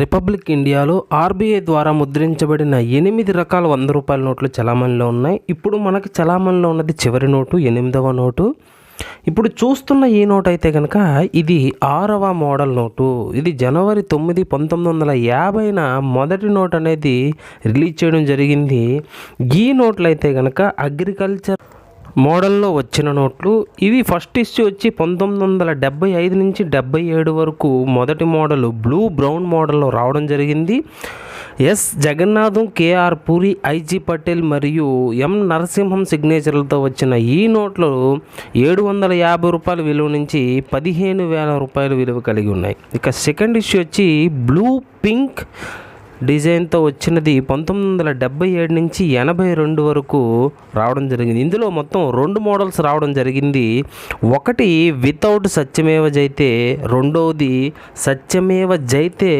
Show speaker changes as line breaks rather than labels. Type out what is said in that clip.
Republic ఇండియాలో RBI ద్వారా ముద్రించబడిన 8 రకాల 100 రూపాయల నోట్లు చలామణిలో ఉన్నాయి. ఇప్పుడు మనకి చలామణిలో ఉన్నది చివరి నోటు, 8వ నోటు. ఇప్పుడు చూస్తున్న ఈ నోట్ అయితే కనుక ఇది 6వ మోడల్ నోటు. ఇది జనవరి 9, 1950న మొదటి నోట్ అనేది రిలీజ్ చేయడం జరిగింది. ఈ నోట్లు అయితే కనుక అగ్రికల్చర్ మోడల్లో వచ్చిన నోట్లు. ఇవి ఫస్ట్ ఇష్యూ వచ్చి 1975 నుంచి 77 వరకు మొదటి మోడల్ బ్లూ బ్రౌన్ మోడల్లో రావడం జరిగింది. S Jagannatham, KR Puri, IG Patel మరియు ఎం నరసింహం సిగ్నేచర్లతో వచ్చిన ఈ నోట్లు 750 రూపాయల విలువ నుంచి 15,000 రూపాయల విలువ కలిగి ఉన్నాయి. ఇక సెకండ్ ఇష్యూ వచ్చి బ్లూ పింక్ డిజైన్తో వచ్చినది 1977 నుంచి 82 వరకు రావడం జరిగింది. ఇందులో మొత్తం 2 మోడల్స్ రావడం జరిగింది. ఒకటి వితౌట్ సత్యమేవ జైతే, రెండవది సత్యమేవ జైతే